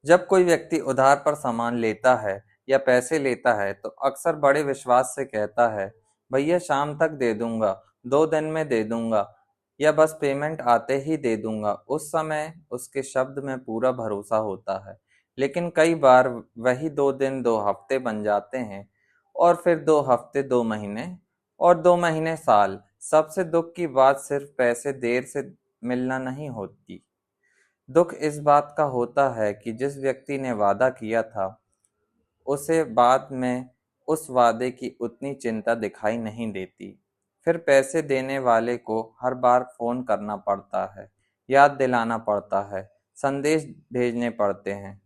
जब कोई व्यक्ति उधार पर सामान लेता है या पैसे लेता है तो अक्सर बड़े विश्वास से कहता है, भैया शाम तक दे दूंगा, 2 दिन में दे दूंगा या बस पेमेंट आते ही दे दूंगा। उस समय उसके शब्द में पूरा भरोसा होता है, लेकिन कई बार वही 2 दिन 2 हफ्ते बन जाते हैं और फिर 2 हफ्ते 2 महीने और 2 महीने साल। सबसे दुख की बात सिर्फ पैसे देर से मिलना नहीं होती, दुख इस बात का होता है कि जिस व्यक्ति ने वादा किया था उसे बाद में उस वादे की उतनी चिंता दिखाई नहीं देती। फिर पैसे देने वाले को हर बार फोन करना पड़ता है, याद दिलाना पड़ता है, संदेश भेजने पड़ते हैं।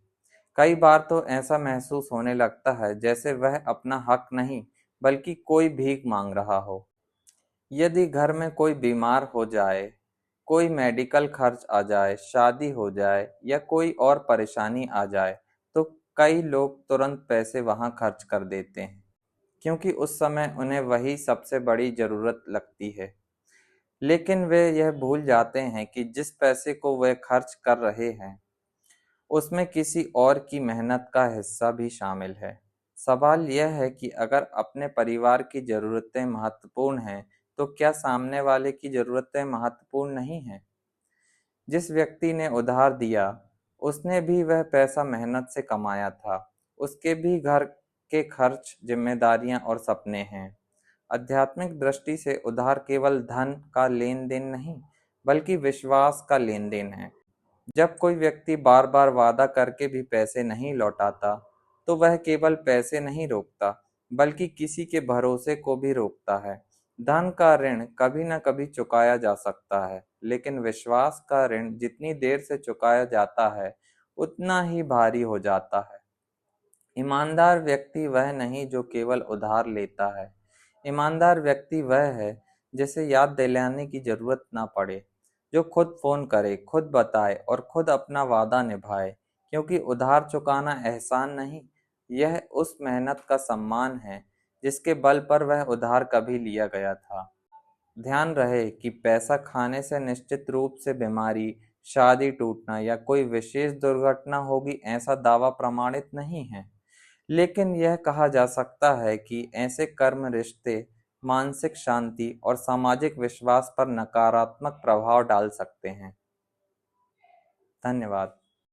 कई बार तो ऐसा महसूस होने लगता है जैसे वह अपना हक नहीं बल्कि कोई भीख मांग रहा हो। यदि घर में कोई बीमार हो जाए, कोई मेडिकल खर्च आ जाए, शादी हो जाए या कोई और परेशानी आ जाए, तो कई लोग तुरंत पैसे वहां खर्च कर देते हैं, क्योंकि उस समय उन्हें वही सबसे बड़ी जरूरत लगती है। लेकिन वे यह भूल जाते हैं कि जिस पैसे को वे खर्च कर रहे हैं, उसमें किसी और की मेहनत का हिस्सा भी शामिल है। सवाल यह है कि अगर अपने परिवार की ज़रूरतें महत्वपूर्ण हैं, तो क्या सामने वाले की ज़रूरतें महत्वपूर्ण नहीं हैं? जिस व्यक्ति ने उधार दिया, उसने भी वह पैसा मेहनत से कमाया था। उसके भी घर के खर्च, जिम्मेदारियां और सपने हैं। आध्यात्मिक दृष्टि से उधार केवल धन का लेन देन नहीं, बल्कि विश्वास का लेन देन है। जब कोई व्यक्ति बार बार वादा करके भी पैसे नहीं लौटाता, तो वह केवल पैसे नहीं रोकता, बल्कि किसी के भरोसे को भी रोकता है। धन का ऋण कभी न कभी चुकाया जा सकता है, लेकिन विश्वास का ऋण जितनी देर से चुकाया जाता है, उतना ही भारी हो जाता है। ईमानदार व्यक्ति वह नहीं जो केवल उधार लेता है। ईमानदार व्यक्ति वह है जिसे याद दिलाने की जरूरत ना पड़े, जो खुद फोन करे, खुद बताए और खुद अपना वादा निभाए। क्योंकि उधार चुकाना एहसान नहीं, यह उस मेहनत का सम्मान है जिसके बल पर वह उधार कभी लिया गया था। ध्यान रहे कि पैसा खाने से निश्चित रूप से बीमारी, शादी टूटना या कोई विशेष दुर्घटना होगी ऐसा दावा प्रमाणित नहीं है। लेकिन यह कहा जा सकता है कि ऐसे कर्म रिश्ते, मानसिक शांति और सामाजिक विश्वास पर नकारात्मक प्रभाव डाल सकते हैं। धन्यवाद।